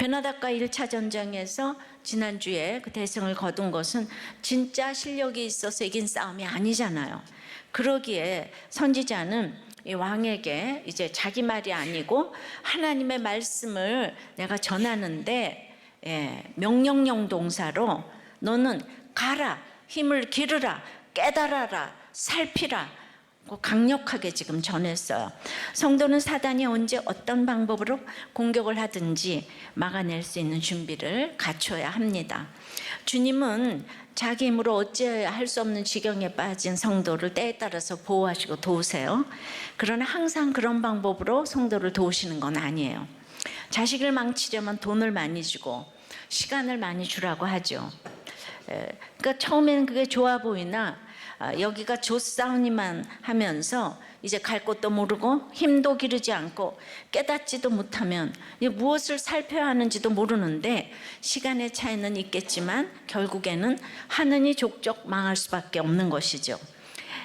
베나닥과 1차 전쟁에서 지난주에 그 대승을 거둔 것은 진짜 실력이 있어서 이긴 싸움이 아니잖아요. 그러기에 선지자는 이 왕에게 이제 자기 말이 아니고 하나님의 말씀을 내가 전하는데, 명령형 동사로 너는 가라, 힘을 기르라, 깨달아라, 살피라, 강력하게 지금 전했어요. 성도는 사단이 언제 어떤 방법으로 공격을 하든지 막아낼 수 있는 준비를 갖춰야 합니다. 주님은 자기 힘으로 어찌해야 할 수 없는 지경에 빠진 성도를 때에 따라서 보호하시고 도우세요. 그러나 항상 그런 방법으로 성도를 도우시는 건 아니에요. 자식을 망치려면 돈을 많이 주고 시간을 많이 주라고 하죠. 그러니까 처음에는 그게 좋아 보이나 여기가 조싸우니만 하면서 이제 갈 곳도 모르고 힘도 기르지 않고 깨닫지도 못하면 무엇을 살펴야 하는지도 모르는데, 시간의 차이는 있겠지만 결국에는 하느니 족족 망할 수밖에 없는 것이죠.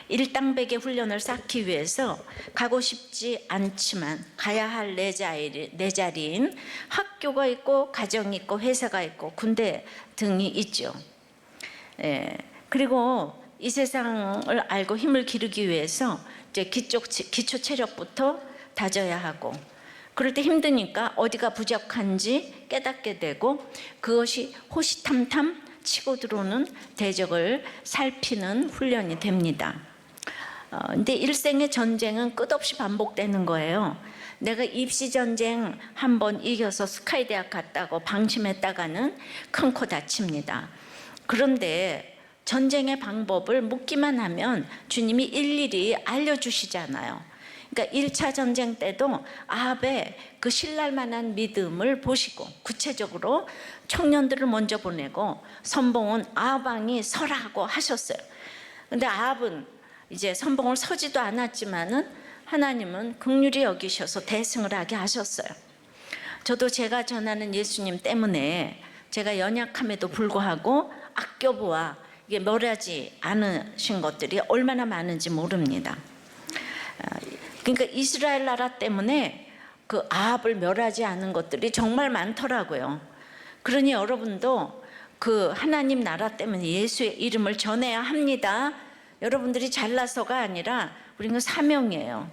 일당백의 훈련을 쌓기 위해서 가고 싶지 않지만 가야 할 내 자리인 학교가 있고 가정이 있고 회사가 있고 군대 등이 있죠. 그리고 이 세상을 알고 힘을 기르기 위해서 이제 기초 체력부터 다져야 하고, 그럴 때 힘드니까 어디가 부족한지 깨닫게 되고 그것이 호시탐탐 치고 들어오는 대적을 살피는 훈련이 됩니다. 근데 일생의 전쟁은 끝없이 반복되는 거예요. 내가 입시전쟁 한번 이겨서 스카이 대학 갔다고 방심했다가는 큰 코 다칩니다. 그런데 전쟁의 방법을 묻기만 하면 주님이 일일이 알려주시잖아요. 그러니까 1차 전쟁 때도 아합의 그 신랄 만한 믿음을 보시고 구체적으로 청년들을 먼저 보내고 선봉은 아합 왕이 서라고 하셨어요. 근데 아합은 이제 선봉을 서지도 않았지만은 하나님은 긍휼히 여기셔서 대승을 하게 하셨어요. 저도 제가 전하는 예수님 때문에 제가 연약함에도 불구하고 아껴보아 이게 멸하지 않으신 것들이 얼마나 많은지 모릅니다. 그러니까 이스라엘 나라 때문에 그 아합을 멸하지 않은 것들이 정말 많더라고요. 그러니 여러분도 그 하나님 나라 때문에 예수의 이름을 전해야 합니다. 여러분들이 잘나서가 아니라 우리는 사명이에요.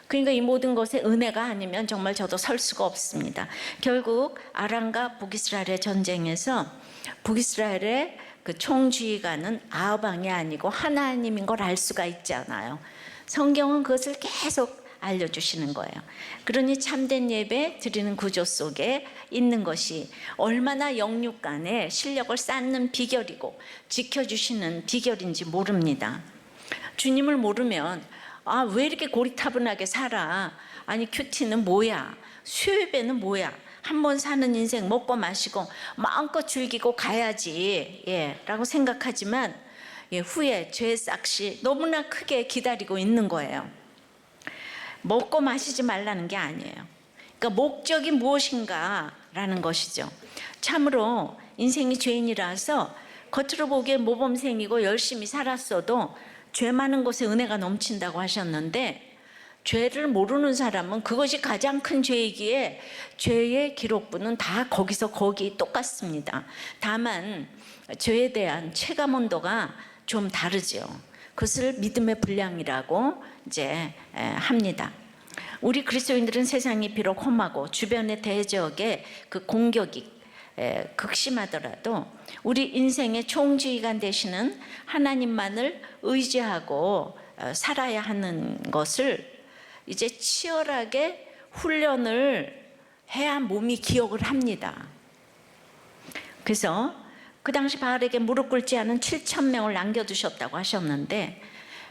그러니까 이 모든 것에 은혜가 아니면 정말 저도 설 수가 없습니다. 결국 아람과 북이스라엘의 전쟁에서 북이스라엘의 그 총지휘관은 아합 왕이 아니고 하나님인 걸 알 수가 있잖아요. 성경은 그것을 계속 알려주시는 거예요. 그러니 참된 예배 드리는 구조 속에 있는 것이 얼마나 영육 간의 실력을 쌓는 비결이고 지켜주시는 비결인지 모릅니다. 주님을 모르면 왜 이렇게 고리타분하게 살아? 아니 큐티는 뭐야? 수요예배는 뭐야? 한 번 사는 인생 먹고 마시고 마음껏 즐기고 가야지, 라고 생각하지만 후에 죄의 싹이 너무나 크게 기다리고 있는 거예요. 먹고 마시지 말라는 게 아니에요. 그러니까 목적이 무엇인가라는 것이죠. 참으로 인생이 죄인이라서 겉으로 보기에 모범생이고 열심히 살았어도 죄 많은 곳에 은혜가 넘친다고 하셨는데, 죄를 모르는 사람은 그것이 가장 큰 죄이기에 죄의 기록부는 다 거기서 거기 똑같습니다. 다만 죄에 대한 체감 온도가 좀 다르죠. 그것을 믿음의 분량이라고 이제 합니다. 우리 그리스도인들은 세상이 비록 험하고 주변의 대적의 그 공격이 극심하더라도 우리 인생의 총지휘관 되시는 하나님만을 의지하고 살아야 하는 것을 이제 치열하게 훈련을 해야 몸이 기억을 합니다. 그래서 그 당시 바알에게 무릎 꿇지 않은 7,000명을 남겨두셨다고 하셨는데,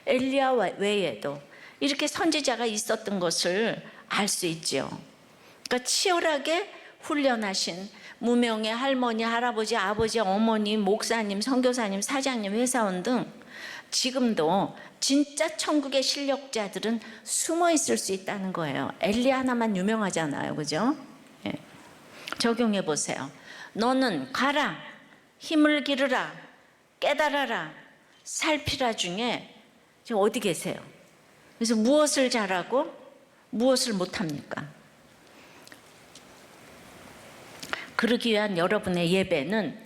엘리야 외에도 이렇게 선지자가 있었던 것을 알 수 있죠. 그러니까 치열하게 훈련하신 무명의 할머니, 할아버지, 아버지, 어머니, 목사님, 선교사님, 사장님, 회사원 등 지금도 진짜 천국의 실력자들은 숨어 있을 수 있다는 거예요. 엘리야 하나만 유명하잖아요, 그죠? 적용해 보세요. 너는 가라, 힘을 기르라, 깨달아라, 살피라 중에 지금 어디 계세요? 그래서 무엇을 잘하고 무엇을 못합니까? 그러기 위한 여러분의 예배는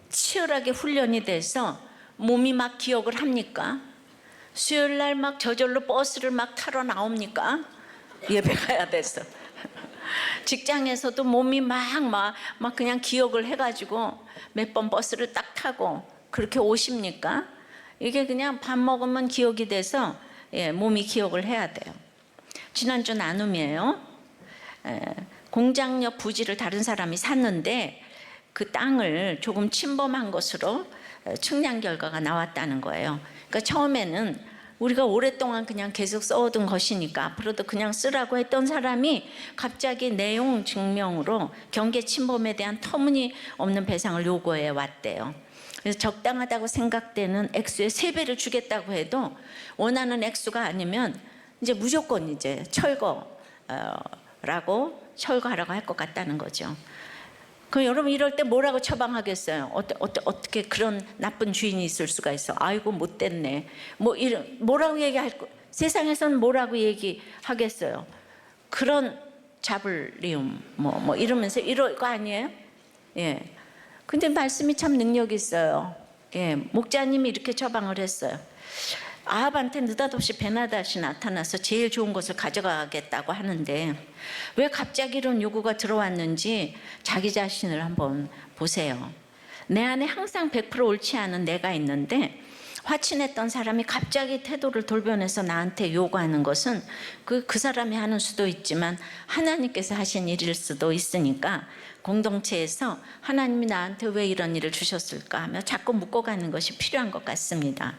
치열하게 훈련이 돼서 몸이 막 기억을 합니까? 수요일 날 막 저절로 버스를 막 타러 나옵니까? 예배 가야 돼서. 직장에서도 몸이 막 그냥 기억을 해가지고 몇 번 버스를 딱 타고 그렇게 오십니까? 이게 그냥 밥 먹으면 기억이 돼서 몸이 기억을 해야 돼요. 지난주 나눔이에요. 공장 옆 부지를 다른 사람이 샀는데 그 땅을 조금 침범한 것으로 측량 결과가 나왔다는 거예요. 그러니까 처음에는 우리가 오랫동안 그냥 계속 써오던 것이니까 앞으로도 그냥 쓰라고 했던 사람이 갑자기 내용 증명으로 경계 침범에 대한 터무니없는 배상을 요구해 왔대요. 그래서 적당하다고 생각되는 액수의 3배를 주겠다고 해도 원하는 액수가 아니면 이제 무조건 이제 철거하라고 할 것 같다는 거죠. 그럼 여러분 이럴 때 뭐라고 처방하겠어요? 어떻게 그런 나쁜 주인이 있을 수가 있어? 아이고 못됐네. 뭐라고 얘기할 거? 세상에서는 뭐라고 얘기하겠어요? 그런 잡을리움 이러면서 이럴 거 아니에요? 예. 근데 말씀이 참 능력 있어요. 예. 목자님이 이렇게 처방을 했어요. 아합한테 느닷없이 베나닷이 나타나서 제일 좋은 것을 가져가겠다고 하는데 왜 갑자기 이런 요구가 들어왔는지 자기 자신을 한번 보세요. 내 안에 항상 100% 옳지 않은 내가 있는데 화친했던 사람이 갑자기 태도를 돌변해서 나한테 요구하는 것은 그 사람이 하는 수도 있지만 하나님께서 하신 일일 수도 있으니까 공동체에서 하나님이 나한테 왜 이런 일을 주셨을까 하며 자꾸 묻고가는 것이 필요한 것 같습니다.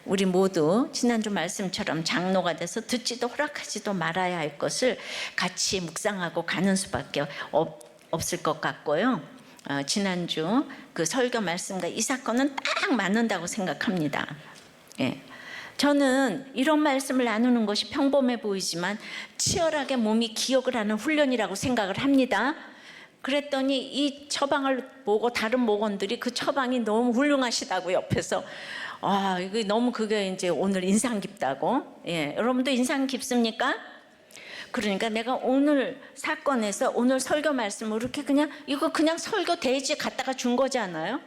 우리 모두 지난주 말씀처럼 장로가 돼서 듣지도 허락하지도 말아야 할 것을 같이 묵상하고 가는 수밖에 없을 것 같고요. 지난주 그 설교 말씀과 이 사건은 딱 맞는다고 생각합니다. 예. 저는 이런 말씀을 나누는 것이 평범해 보이지만 치열하게 몸이 기억을 하는 훈련이라고 생각을 합니다. 그랬더니 이 처방을 보고 다른 목원들이 그 처방이 너무 훌륭하시다고 옆에서 이거 너무 그게 이제 오늘 인상 깊다고. 예, 여러분도 인상 깊습니까? 그러니까 내가 오늘 사건에서 오늘 설교 말씀을 이렇게 이거 그냥 설교 대지 갖다가 준 거잖아요.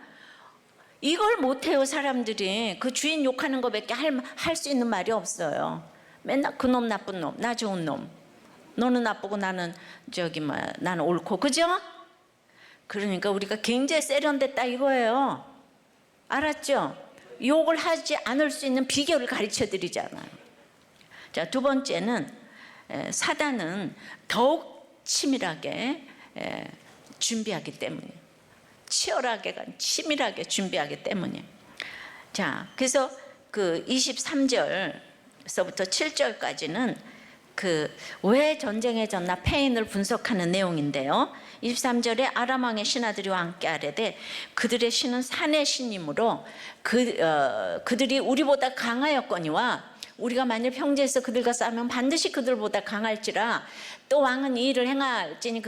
이걸 못해요. 사람들이 그 주인 욕하는 거밖에 할 수 있는 말이 없어요. 맨날 그놈 나쁜 놈, 나 좋은 놈, 너는 나쁘고 나는 나는 옳고, 그죠? 그러니까 우리가 굉장히 세련됐다 이거예요. 알았죠? 욕을 하지 않을 수 있는 비결을 가르쳐 드리잖아요. 자, 두 번째는 사단은 더욱 치밀하게 준비하기 때문이에요. 치밀하게 준비하기 때문이에요. 자, 그래서 그 23절서부터 7절까지는 왜 전쟁에 졌나 패인을 분석하는 내용인데요. 23절에 아람 왕의 신하들이 왕께 아뢰되 그들의 신은 산의 신이므로 그들이 우리보다 강하였거니와 우리가 만일 평지에서 그들과 싸우면 반드시 그들보다 강할지라 또 왕은 이 일을 행할지니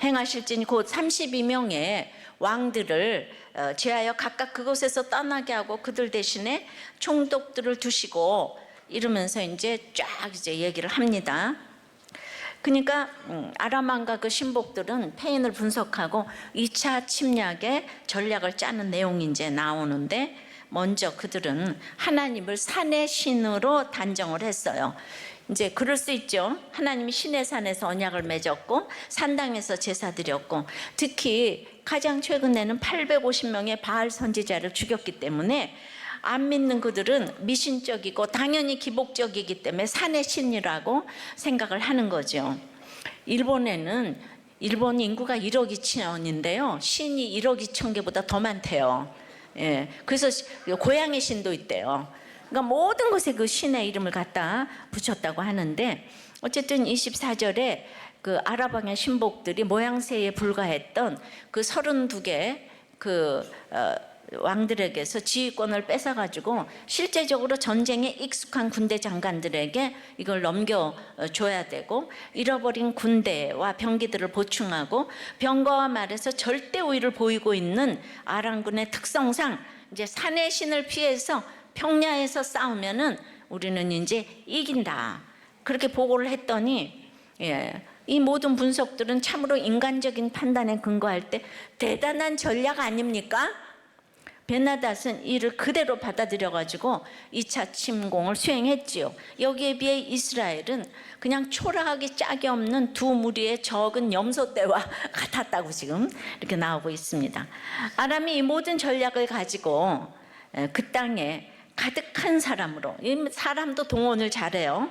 행하실지니 곧 32명의 왕들을 제하여 각각 그곳에서 떠나게 하고 그들 대신에 총독들을 두시고 이러면서 이제 쫙 얘기를 합니다. 그러니까 아람 왕과 그 신복들은 패인을 분석하고 2차 침략의 전략을 짜는 내용이 이제 나오는데 먼저 그들은 하나님을 산의 신으로 단정을 했어요. 이제 그럴 수 있죠. 하나님이 신의 산에서 언약을 맺었고 산당에서 제사 드렸고 특히 가장 최근에는 850명의 바알 선지자를 죽였기 때문에 안 믿는 그들은 미신적이고 당연히 기복적이기 때문에 산의 신이라고 생각을 하는 거죠. 일본 인구가 1억 2천인데요. 신이 1억 2천 개보다 더 많대요. 예, 그래서 고양이 신도 있대요. 그러니까 모든 것에 그 신의 이름을 갖다 붙였다고 하는데 어쨌든 24절에 그 아랍 왕의 신복들이 모양새에 불과했던 그 32개 왕들에게서 지휘권을 뺏어가지고 실제적으로 전쟁에 익숙한 군대 장관들에게 이걸 넘겨줘야 되고 잃어버린 군대와 병기들을 보충하고 병거와 말에서 절대 우위를 보이고 있는 아람군의 특성상 이제 산의 신을 피해서 평야에서 싸우면은 우리는 이제 이긴다. 그렇게 보고를 했더니 이 모든 분석들은 참으로 인간적인 판단에 근거할 때 대단한 전략 아닙니까? 베나닷은 이를 그대로 받아들여 가지고 2차 침공을 수행했지요. 여기에 비해 이스라엘은 그냥 초라하기 짝이 없는 두 무리의 적은 염소떼와 같았다고 지금 이렇게 나오고 있습니다. 아람이 이 모든 전략을 가지고 그 땅에 가득한 사람으로, 사람도 동원을 잘해요.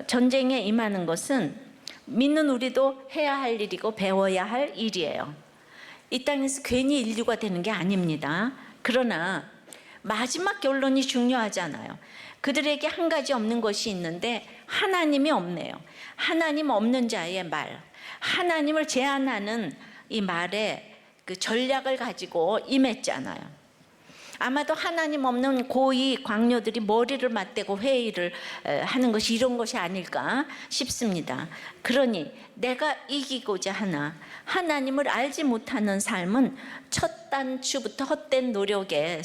전쟁에 임하는 것은 믿는 우리도 해야 할 일이고 배워야 할 일이에요. 이 땅에서 괜히 인류가 되는 게 아닙니다. 그러나 마지막 결론이 중요하잖아요. 그들에게 한 가지 없는 것이 있는데 하나님이 없네요. 하나님 없는 자의 말, 하나님을 제한하는 이 말에 그 전략을 가지고 임했잖아요. 아마도 하나님 없는 고위 광녀들이 머리를 맞대고 회의를 하는 것이 이런 것이 아닐까 싶습니다. 그러니 내가 이기고자 하나 하나님을 알지 못하는 삶은 첫 단추부터 헛된 노력에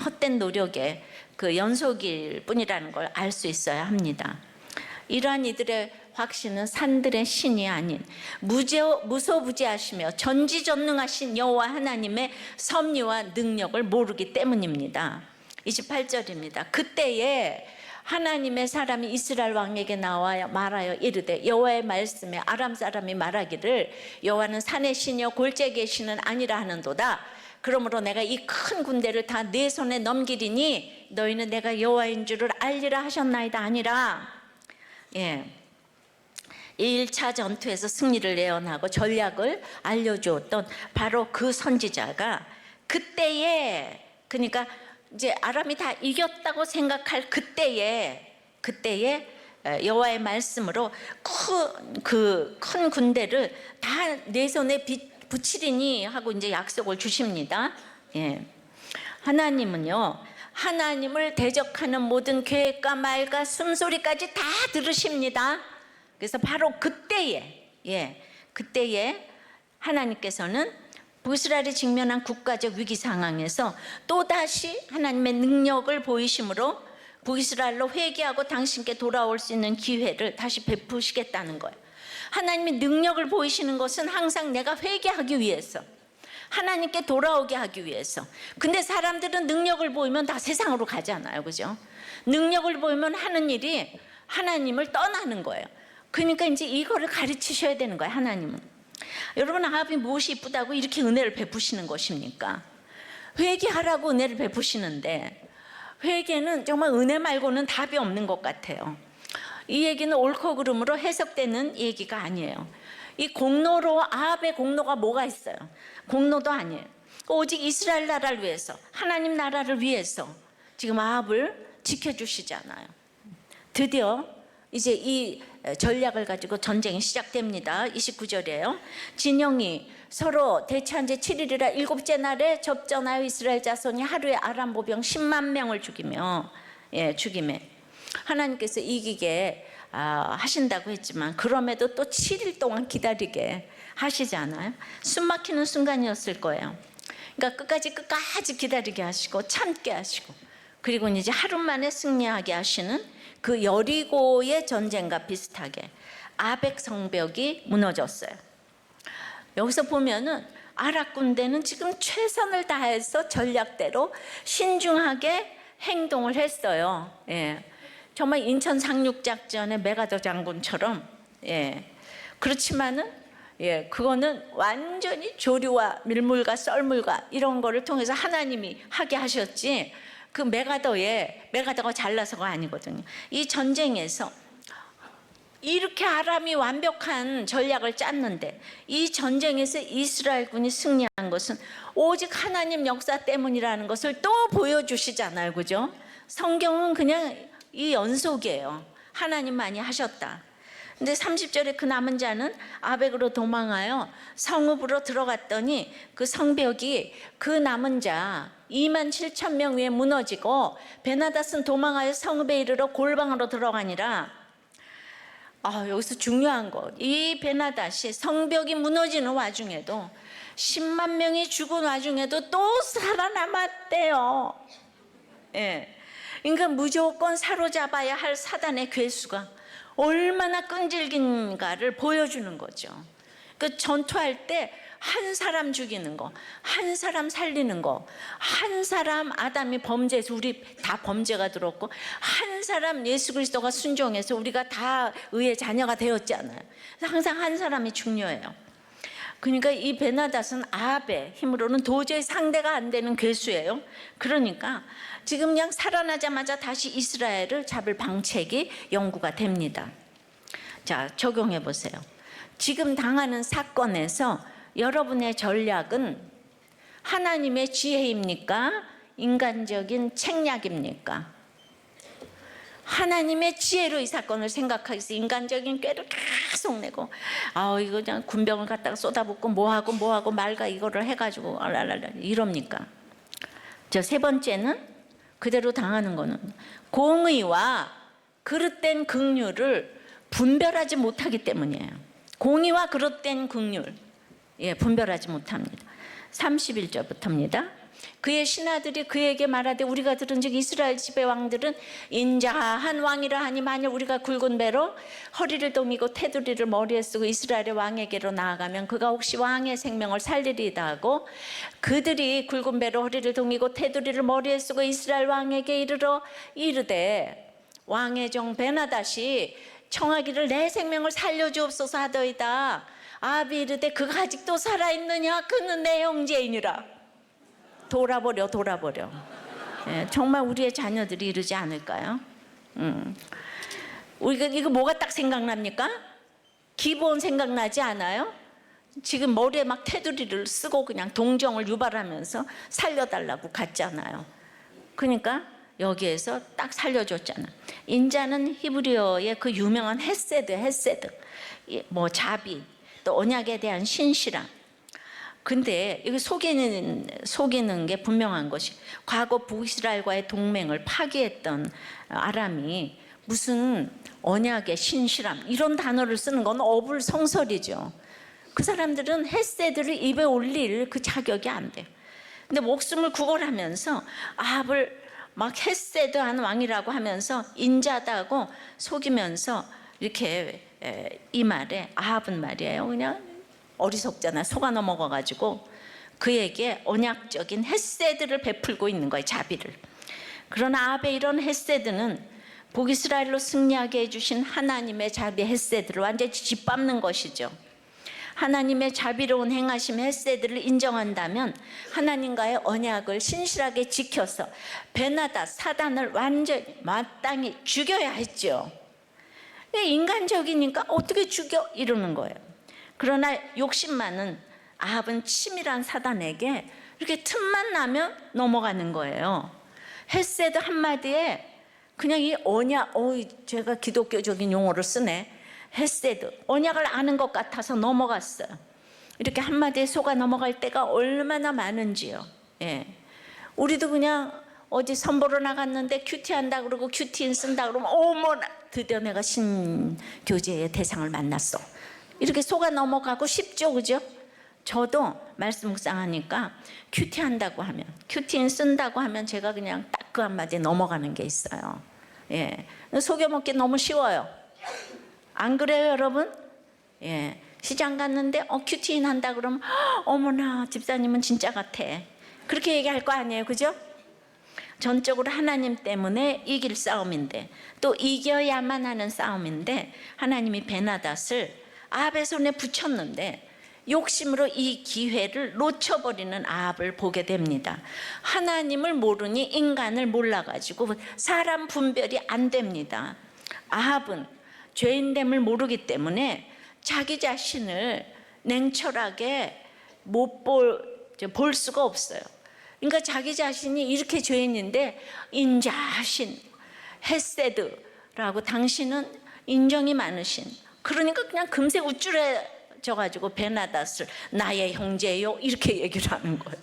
헛된 노력의 그 연속일 뿐이라는 걸 알 수 있어야 합니다. 이러한 이들의 확신은 산들의 신이 아닌 무소부지하시며 전지전능하신 여호와 하나님의 섭리와 능력을 모르기 때문입니다. 28절입니다. 그때에 하나님의 사람이 이스라엘 왕에게 나와 말하여 이르되 여호와의 말씀에 아람 사람이 말하기를 여호와는 산의 신이요 골짜기의 신은 아니라 하는도다. 그러므로 내가 이 큰 군대를 다 내 손에 넘기리니 너희는 내가 여호와인 줄을 알리라 하셨나이다 아니라. 1차 전투에서 승리를 예언하고 전략을 알려주었던 바로 그 선지자가 그때에, 그러니까 이제 아람이 다 이겼다고 생각할 그때에 여호와의 말씀으로 큰 군대를 다 내 손에 붙이리니 하고 이제 약속을 주십니다. 하나님은요, 하나님을 대적하는 모든 계획과 말과 숨소리까지 다 들으십니다. 그래서 바로 그때에 하나님께서는 북이스라엘이 직면한 국가적 위기 상황에서 또다시 하나님의 능력을 보이심으로 북이스라엘로 회개하고 당신께 돌아올 수 있는 기회를 다시 베푸시겠다는 거예요. 하나님이 능력을 보이시는 것은 항상 내가 회개하기 위해서, 하나님께 돌아오게 하기 위해서. 근데 사람들은 능력을 보이면 다 세상으로 가잖아요, 그죠? 능력을 보이면 하는 일이 하나님을 떠나는 거예요. 그러니까 이제 이거를 가르치셔야 되는 거예요, 하나님은. 여러분, 아합이 무엇이 이쁘다고 이렇게 은혜를 베푸시는 것입니까? 회개하라고 은혜를 베푸시는데 회개는 정말 은혜 말고는 답이 없는 것 같아요. 이 얘기는 옳고 그름으로 해석되는 얘기가 아니에요. 이 공로로, 아합의 공로가 뭐가 있어요? 공로도 아니에요. 오직 이스라엘 나라를 위해서, 하나님 나라를 위해서 지금 아합을 지켜주시잖아요. 드디어 이제 이 전략을 가지고 전쟁이 시작됩니다. 29절이에요. 진영이 서로 대치한 지 7일이라 일곱째 날에 접전하여 이스라엘 자손이 하루에 아람 보병 10만 명을 죽임에 하나님께서 이기게 하신다고 했지만 그럼에도 또 7일 동안 기다리게 하시잖아요. 숨막히는 순간이었을 거예요. 그러니까 끝까지 기다리게 하시고 참게 하시고, 그리고 이제 하루 만에 승리하게 하시는 그 여리고의 전쟁과 비슷하게 아벡 성벽이 무너졌어요. 여기서 보면은 아랍 군대는 지금 최선을 다해서 전략대로 신중하게 행동을 했어요. 정말 인천 상륙작전의 메가더 장군처럼. 그렇지만은 그거는 완전히 조류와 밀물과 썰물과 이런 거를 통해서 하나님이 하게 하셨지, 그 메가더가 잘나서가 아니거든요. 이 전쟁에서 이렇게 아람이 완벽한 전략을 짰는데 이 전쟁에서 이스라엘군이 승리한 것은 오직 하나님 역사 때문이라는 것을 또 보여주시잖아요, 그죠? 성경은 그냥 이 연속이에요. 하나님만이 하셨다. 근데 30절에 그 남은 자는 아벡으로 도망하여 성읍으로 들어갔더니 그 성벽이 그 남은 자 27,000명 위에 무너지고 베나닷은 도망하여 성읍에 이르러 골방으로 들어가니라. 여기서 중요한 것, 이 베나닷이 성벽이 무너지는 와중에도 10만 명이 죽은 와중에도 또 살아남았대요. 그러니까 무조건 사로잡아야 할 사단의 괴수가 얼마나 끈질긴가를 보여주는 거죠. 그 전투할 때 한 사람 죽이는 거, 한 사람 살리는 거, 한 사람 아담이 범죄해서 우리 다 범죄가 들었고, 한 사람 예수 그리스도가 순종해서 우리가 다 의의 자녀가 되었잖아요. 항상 한 사람이 중요해요. 그러니까 이 베나닷은 아합의 힘으로는 도저히 상대가 안 되는 괴수예요. 그러니까 지금 그냥 살아나자마자 다시 이스라엘을 잡을 방책이 연구가 됩니다. 자, 적용해 보세요. 지금 당하는 사건에서 여러분의 전략은 하나님의 지혜입니까? 인간적인 책략입니까? 하나님의 지혜로 이 사건을 생각하기 위해서 인간적인 꾀를 계속 내고, 이거 그냥 군병을 갖다가 쏟아붓고 뭐하고 말가 이거를 해가지고 이럽니까? 저 세 번째는 그대로 당하는 거는 공의와 그릇된 긍휼을 분별하지 못하기 때문이에요. 공의와 그릇된 긍휼, 분별하지 못합니다. 31절부터입니다. 그의 신하들이 그에게 말하되 우리가 들은즉 이스라엘 집의 왕들은 인자한 왕이라 하니 만일 우리가 굵은 배로 허리를 동이고 테두리를 머리에 쓰고 이스라엘의 왕에게로 나아가면 그가 혹시 왕의 생명을 살리리이다 하고, 그들이 굵은 배로 허리를 동이고 테두리를 머리에 쓰고 이스라엘 왕에게 이르되 왕의 종 베나닷이 청하기를 내 생명을 살려주옵소서 하더이다. 아합이 이르되 그가 아직도 살아있느냐? 그는 내 형제이니라. 돌아버려. 정말 우리의 자녀들이 이러지 않을까요? 우리가 이거 뭐가 딱 생각납니까? 기본 생각나지 않아요? 지금 머리에 막 테두리를 쓰고 그냥 동정을 유발하면서 살려달라고 갔잖아요. 그러니까 여기에서 딱 살려줬잖아. 인자는 히브리어의 그 유명한 헤세드, 뭐 자비, 또 언약에 대한 신실함. 근데 이거 속이는 게 분명한 것이, 과거 북이스라엘과의 동맹을 파기했던 아람이 무슨 언약의 신실함 이런 단어를 쓰는 건 어불성설이죠. 그 사람들은 헤세드를 입에 올릴 그 자격이 안 돼요. 근데 목숨을 구걸하면서 아합을 막 헤세드한 왕이라고 하면서 인자다고 속이면서 이렇게 이 말에 아합은 말이에요. 그냥 어리석잖아. 속아 넘어가가지고 그에게 언약적인 헤세드를 베풀고 있는 거예요. 자비를. 그러나 아합의 이런 헤세드는 북이스라엘로 승리하게 해주신 하나님의 자비 헤세드를 완전히 짓밟는 것이죠. 하나님의 자비로운 행하심 헤세드를 인정한다면 하나님과의 언약을 신실하게 지켜서 베나닷 사단을 완전히 마땅히 죽여야 했죠. 인간적이니까 어떻게 죽여? 이러는 거예요. 그러나 욕심 많은 아합은 치밀한 사단에게 이렇게 틈만 나면 넘어가는 거예요. 헤세드 한마디에 그냥 이 언약, 제가 기독교적인 용어를 쓰네. 헤세드, 언약을 아는 것 같아서 넘어갔어요. 이렇게 한마디에 속아 넘어갈 때가 얼마나 많은지요. 우리도 그냥 어디 선보러 나갔는데 큐티한다 그러고 큐티인 쓴다 그러면 어머나 드디어 내가 신교제의 대상을 만났어. 이렇게 속아 넘어가고 싶죠, 그죠? 저도 말씀 묵상하니까 큐티한다고 하면, 큐티인 쓴다고 하면 제가 그냥 딱 그 한마디에 넘어가는 게 있어요. 속여먹기 너무 쉬워요. 안 그래요, 여러분? 시장 갔는데 큐티인 한다 그러면 어머나 집사님은 진짜 같아. 그렇게 얘기할 거 아니에요, 그죠? 전적으로 하나님 때문에 이길 싸움인데, 또 이겨야만 하는 싸움인데, 하나님이 베나닷을 아합의 손에 붙였는데 욕심으로 이 기회를 놓쳐버리는 아합을 보게 됩니다. 하나님을 모르니 인간을 몰라가지고 사람 분별이 안 됩니다. 아합은 죄인됨을 모르기 때문에 자기 자신을 냉철하게 볼 수가 없어요. 그러니까 자기 자신이 이렇게 죄인인데 인자하신 헤세드라고, 당신은 인정이 많으신, 그러니까 그냥 금세 우쭐해져가지고 베나닷을 나의 형제요 이렇게 얘기를 하는 거예요.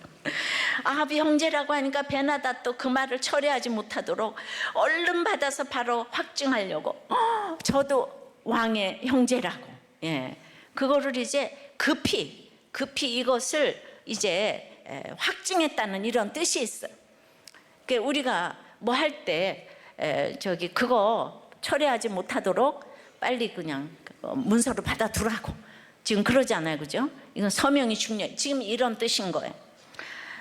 아합이 형제라고 하니까 베나닷도 그 말을 처리하지 못하도록 얼른 받아서 바로 확증하려고 저도 왕의 형제라고, 그거를 이제 급히 이것을 이제 확증했다는 이런 뜻이 있어요. 우리가 뭐 할 때 그거 처리하지 못하도록 빨리 그냥 문서로 받아두라고 지금 그러잖아요, 그죠? 이건 서명이 중요해. 지금 이런 뜻인 거예요.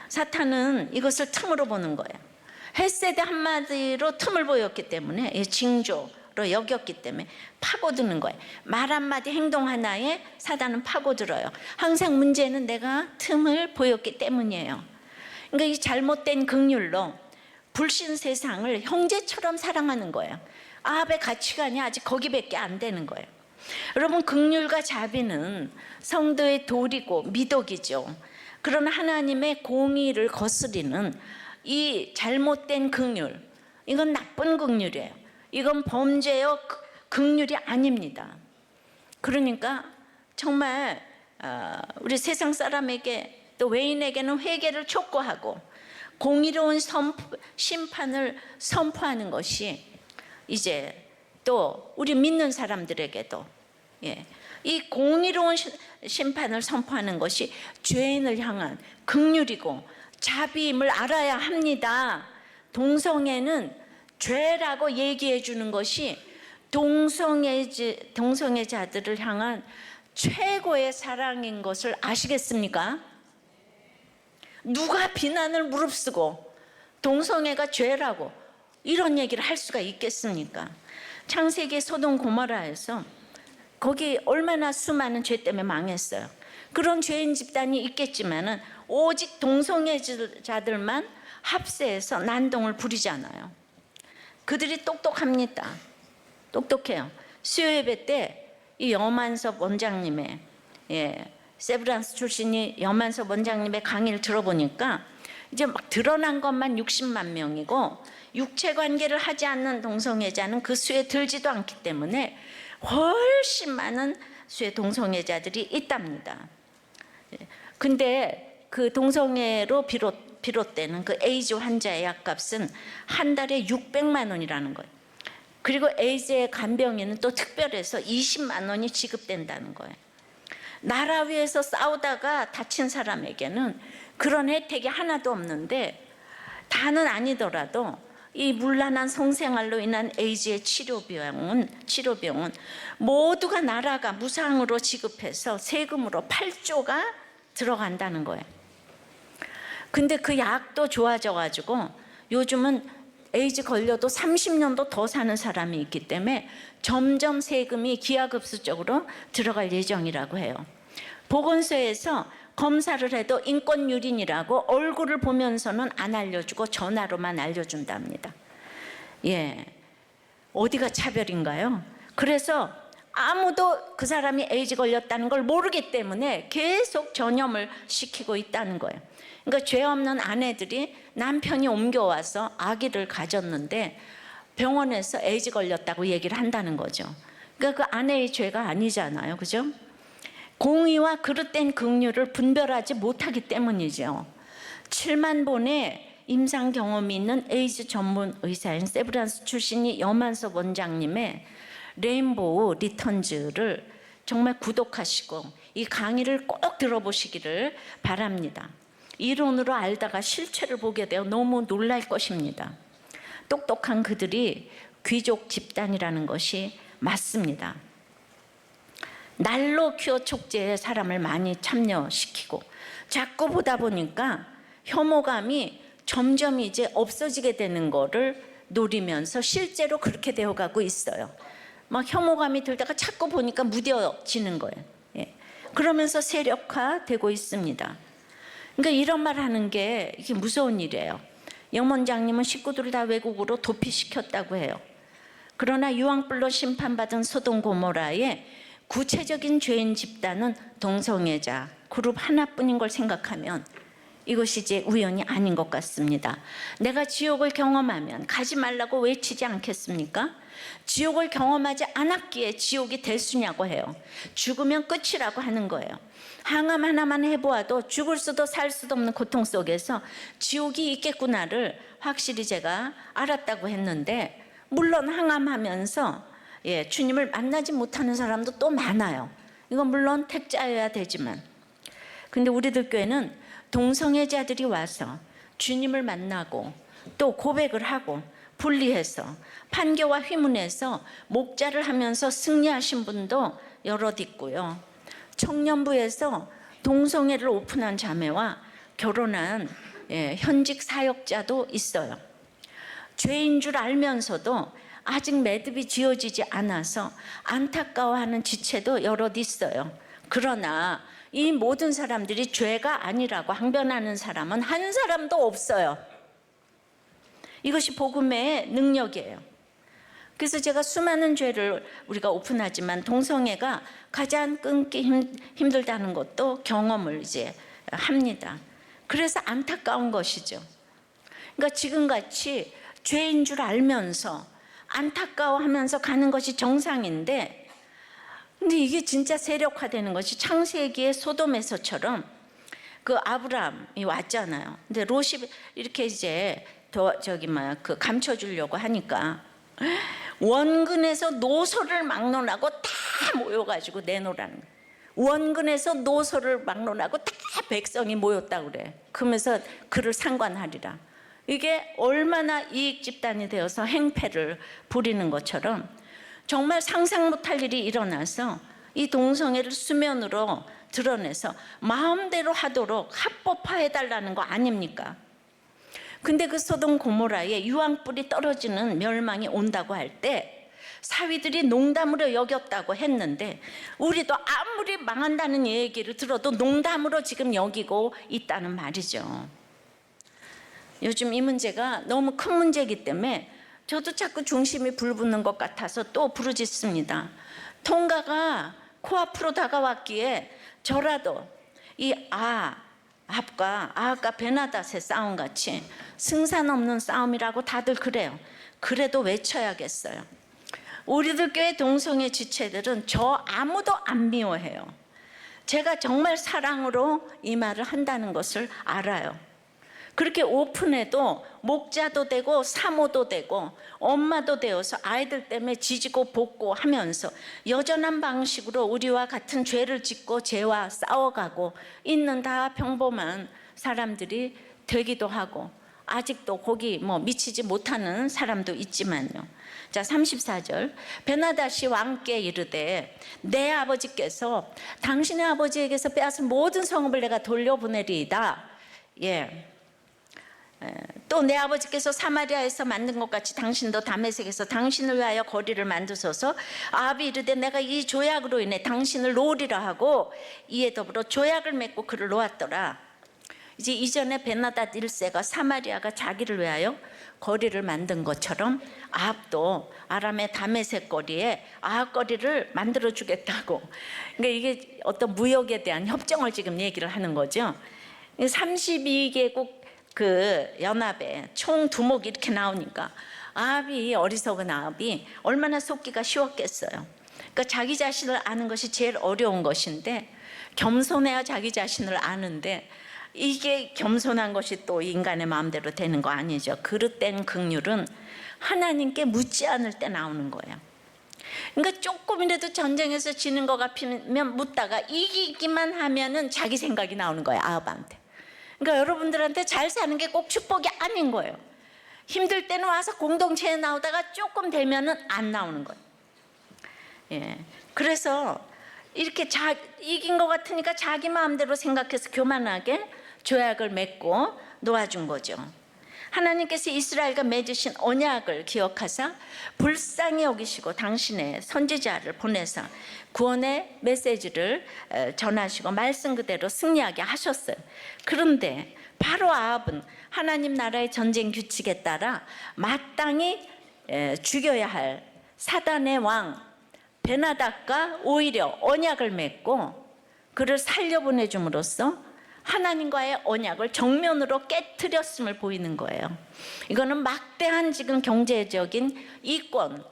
사탄은 이것을 틈으로 보는 거예요. 헷세대 한마디로 틈을 보였기 때문에, 징조로 여겼기 때문에 파고드는 거예요. 말 한마디 행동 하나에 사단은 파고들어요. 항상 문제는 내가 틈을 보였기 때문이에요. 그러니까 이 잘못된 긍휼로 불신 세상을 형제처럼 사랑하는 거예요. 아합의 가치관이 아직 거기밖에 안 되는 거예요. 여러분, 긍휼과 자비는 성도의 도리고 미덕이죠. 그러나 하나님의 공의를 거스리는 이 잘못된 긍휼, 이건 나쁜 긍휼이에요. 이건 범죄요 긍휼이 아닙니다. 그러니까 정말 우리 세상 사람에게 또 외인에게는 회개를 촉구하고 공의로운 심판을 선포하는 것이 이제 또 우리 믿는 사람들에게도 이 공의로운 심판을 선포하는 것이 죄인을 향한 긍휼이고 자비임을 알아야 합니다. 동성애는 죄라고 얘기해 주는 것이 동성애자들을 향한 최고의 사랑인 것을 아시겠습니까? 누가 비난을 무릅쓰고 동성애가 죄라고 이런 얘기를 할 수가 있겠습니까? 창세기 소돔 고모라에서 거기 얼마나 수많은 죄 때문에 망했어요. 그런 죄인 집단이 있겠지만은 오직 동성애자들만 합세해서 난동을 부리잖아요. 그들이 똑똑합니다. 똑똑해요. 수요예배 때 이 염한섭 원장님의 세브란스 출신이 염한섭 원장님의 강의를 들어보니까 이제 막 드러난 것만 60만 명이고 육체 관계를 하지 않는 동성애자는 그 수에 들지도 않기 때문에 훨씬 많은 수의 동성애자들이 있답니다. 근데 그 동성애로 비롯되는 그 에이즈 환자의 약값은 한 달에 600만 원이라는 거예요. 그리고 에이즈의 간병인은 또 특별해서 20만 원이 지급된다는 거예요. 나라 위에서 싸우다가 다친 사람에게는 그런 혜택이 하나도 없는데, 다는 아니더라도 이 문란한 성생활로 인한 에이즈의 치료비용은 모두가 나라가 무상으로 지급해서 세금으로 8조가 들어간다는 거예요. 근데 그 약도 좋아져 가지고 요즘은 에이즈 걸려도 30년도 더 사는 사람이 있기 때문에 점점 세금이 기하급수적으로 들어갈 예정이라고 해요. 보건소에서 검사를 해도 인권유린이라고 얼굴을 보면서는 안 알려주고 전화로만 알려준답니다. 어디가 차별인가요? 그래서 아무도 그 사람이 에이즈 걸렸다는 걸 모르기 때문에 계속 전염을 시키고 있다는 거예요. 그러니까 죄 없는 아내들이 남편이 옮겨와서 아기를 가졌는데 병원에서 에이즈 걸렸다고 얘기를 한다는 거죠. 그러니까 그 아내의 죄가 아니잖아요, 그죠? 공의와 그릇된 긍휼을 분별하지 못하기 때문이죠. 7만 번의 임상 경험이 있는 에이즈 전문 의사인 세브란스 출신이 염한섭 원장님의 레인보우 리턴즈를 정말 구독하시고 이 강의를 꼭 들어보시기를 바랍니다. 이론으로 알다가 실체를 보게 되어 너무 놀랄 것입니다. 똑똑한 그들이 귀족 집단이라는 것이 맞습니다. 날로 퀴어 촉제에 사람을 많이 참여시키고 자꾸 보다 보니까 혐오감이 점점 이제 없어지게 되는 거를 노리면서 실제로 그렇게 되어가고 있어요. 막 혐오감이 들다가 자꾸 보니까 무뎌지는 거예요. 그러면서 세력화되고 있습니다. 그러니까 이런 말 하는 게 이게 무서운 일이에요. 영 원장님은 식구들을 다 외국으로 도피시켰다고 해요. 그러나 유황불로 심판받은 소돔 고모라의 구체적인 죄인 집단은 동성애자 그룹 하나뿐인 걸 생각하면 이것이 이제 우연이 아닌 것 같습니다. 내가 지옥을 경험하면 가지 말라고 외치지 않겠습니까? 지옥을 경험하지 않았기에 지옥이 될 수냐고 해요. 죽으면 끝이라고 하는 거예요. 항암 하나만 해보아도 죽을 수도 살 수도 없는 고통 속에서 지옥이 있겠구나를 확실히 제가 알았다고 했는데, 물론 항암하면서 주님을 만나지 못하는 사람도 또 많아요. 이건 물론 택자여야 되지만, 근데 우리들 교회는 동성애자들이 와서 주님을 만나고 또 고백을 하고 분리해서 판교와 휘문에서 목자를 하면서 승리하신 분도 여럿 있고요. 청년부에서 동성애를 오픈한 자매와 결혼한 현직 사역자도 있어요. 죄인 줄 알면서도 아직 매듭이 지어지지 않아서 안타까워하는 지체도 여럿 있어요. 그러나 이 모든 사람들이 죄가 아니라고 항변하는 사람은 한 사람도 없어요. 이것이 복음의 능력이에요. 그래서 제가 수많은 죄를 우리가 오픈하지만 동성애가 가장 끊기 힘들다는 것도 경험을 이제 합니다. 그래서 안타까운 것이죠. 그러니까 지금같이 죄인 줄 알면서 안타까워하면서 가는 것이 정상인데, 근데 이게 진짜 세력화되는 것이 창세기의 소돔에서처럼 그 아브라함이 왔잖아요. 근데 롯이 이렇게 이제 그 감춰주려고 하니까 원근에서 노소를 막론하고 다 모여가지고 내놓으라는 거예요. 원근에서 노소를 막론하고 다 백성이 모였다고 그래. 그러면서 그를 상관하리라. 이게 얼마나 이익 집단이 되어서 행패를 부리는 것처럼 정말 상상 못할 일이 일어나서 이 동성애를 수면으로 드러내서 마음대로 하도록 합법화해달라는 거 아닙니까? 근데 그 소돔 고모라에 유황불이 떨어지는 멸망이 온다고 할 때 사위들이 농담으로 여겼다고 했는데, 우리도 아무리 망한다는 얘기를 들어도 농담으로 지금 여기고 있다는 말이죠. 요즘 이 문제가 너무 큰 문제이기 때문에 저도 자꾸 중심이 불붙는 것 같아서 또 부르짖습니다. 통과가 코앞으로 다가왔기에 저라도 이 아합과 베나닷의 싸움같이 승산 없는 싸움이라고 다들 그래요. 그래도 외쳐야겠어요. 우리들 교회 동성애 지체들은 저 아무도 안 미워해요. 제가 정말 사랑으로 이 말을 한다는 것을 알아요. 그렇게 오픈해도 목자도 되고 사모도 되고 엄마도 되어서 아이들 때문에 지지고 볶고 하면서 여전한 방식으로 우리와 같은 죄를 짓고 죄와 싸워가고 있는 다 평범한 사람들이 되기도 하고, 아직도 거기 미치지 못하는 사람도 있지만요. 자, 34절. 베나닷이 왕께 이르되 내 아버지께서 당신의 아버지에게서 빼앗은 모든 성읍을 내가 돌려보내리이다. 또 내 아버지께서 사마리아에서 만든 것 같이 당신도 다메섹에서 당신을 위하여 거리를 만드소서. 아합이 이르되 내가 이 조약으로 인해 당신을 놓으리라 하고 이에 더불어 조약을 맺고 그를 놓았더라. 이제 이전에 베나닷 1세가 사마리아가 자기를 위하여 거리를 만든 것처럼 아합도 아람의 다메섹 거리에 아합 거리를 만들어 주겠다고. 그러니까 이게 어떤 무역에 대한 협정을 지금 얘기를 하는 거죠. 32개국 그 연합에 총 두목 이렇게 나오니까 아합이, 어리석은 아합이 얼마나 속기가 쉬웠겠어요. 그러니까 자기 자신을 아는 것이 제일 어려운 것인데, 겸손해야 자기 자신을 아는데 이게 겸손한 것이 또 인간의 마음대로 되는 거 아니죠. 그릇된 긍휼은 하나님께 묻지 않을 때 나오는 거예요. 그러니까 조금이라도 전쟁에서 지는 것 같으면 묻다가 이기기만 하면은 자기 생각이 나오는 거예요, 아합한테. 그러니까 여러분들한테 잘 사는 게 꼭 축복이 아닌 거예요. 힘들 때는 와서 공동체에 나오다가 조금 되면은 안 나오는 거예요. 그래서 이렇게 이긴 것 같으니까 자기 마음대로 생각해서 교만하게 조약을 맺고 놓아준 거죠. 하나님께서 이스라엘과 맺으신 언약을 기억하사 불쌍히 여기시고 당신의 선지자를 보내사 구원의 메시지를 전하시고 말씀 그대로 승리하게 하셨어요. 그런데 바로 아합은 하나님 나라의 전쟁 규칙에 따라 마땅히 죽여야 할 사단의 왕 베나닷과 오히려 언약을 맺고 그를 살려보내줌으로써 하나님과의 언약을 정면으로 깨트렸음을 보이는 거예요. 이거는 막대한 지금 경제적인 이권,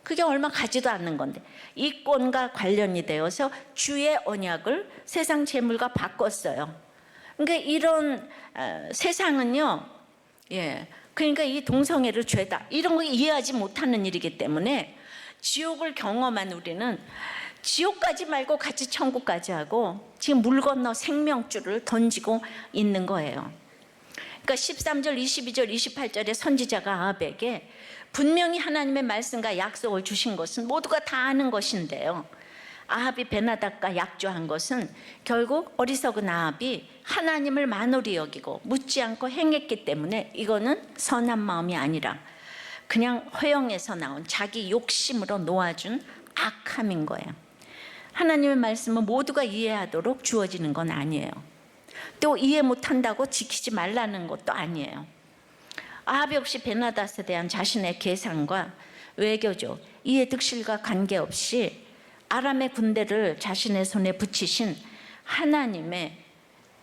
그게 얼마 가지도 않는 건데 이권과 관련이 되어서 주의 언약을 세상 재물과 바꿨어요. 그러니까 이런 세상은요, 그러니까 이 동성애를 죄다 이런 거 이해하지 못하는 일이기 때문에 지옥을 경험한 우리는 지옥까지 말고 같이 천국까지 하고 지금 물 건너 생명줄을 던지고 있는 거예요. 그러니까 그러니까 13절, 22절, 28절에 선지자가 아합에게 분명히 하나님의 말씀과 약속을 주신 것은 모두가 다 아는 것인데요, 아합이 베나닥과 약조한 것은 결국 어리석은 아합이 하나님을 만홀히 여기고 묻지 않고 행했기 때문에 이거는 선한 마음이 아니라 그냥 허영에서 나온 자기 욕심으로 놓아준 악함인 거예요. 하나님의 말씀은 모두가 이해하도록 주어지는 건 아니에요. 또 이해 못한다고 지키지 말라는 것도 아니에요. 아합 역시 베나닷에 대한 자신의 계산과 외교적 이해득실과 관계없이 아람의 군대를 자신의 손에 붙이신 하나님의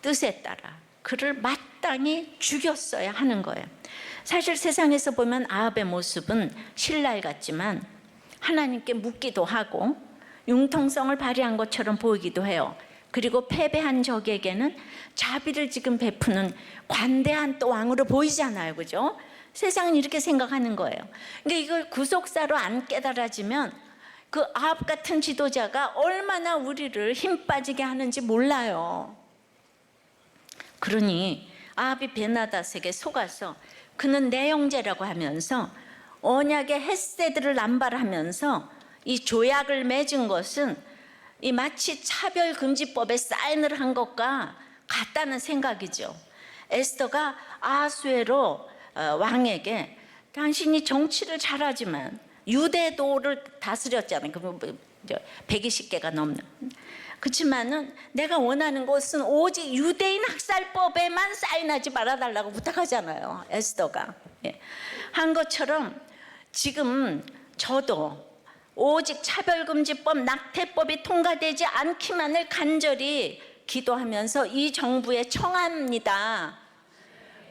뜻에 따라 그를 마땅히 죽였어야 하는 거예요. 사실 세상에서 보면 아합의 모습은 신랄 같지만 하나님께 묻기도 하고 융통성을 발휘한 것처럼 보이기도 해요. 그리고 패배한 적에게는 자비를 지금 베푸는 관대한 또 왕으로 보이잖아요, 그죠? 세상은 이렇게 생각하는 거예요. 그러니까 이걸 구속사로 안 깨달아지면 그 아합 같은 지도자가 얼마나 우리를 힘 빠지게 하는지 몰라요. 그러니 아합이 베나닷에게 속아서 그는 내 형제라고 하면서 언약의 헤세드를 남발하면서 이 조약을 맺은 것은 이 마치 차별금지법에 사인을 한 것과 같다는 생각이죠. 에스더가 아하수에로 왕에게 당신이 정치를 잘하지만 유대도를 다스렸잖아요. 120개가 넘는. 그렇지만은 내가 원하는 것은 오직 유대인 학살법에만 사인하지 말아달라고 부탁하잖아요, 에스더가. 한 것처럼 지금 저도 오직 차별금지법, 낙태법이 통과되지 않기만을 간절히 기도하면서 이 정부에 청합니다.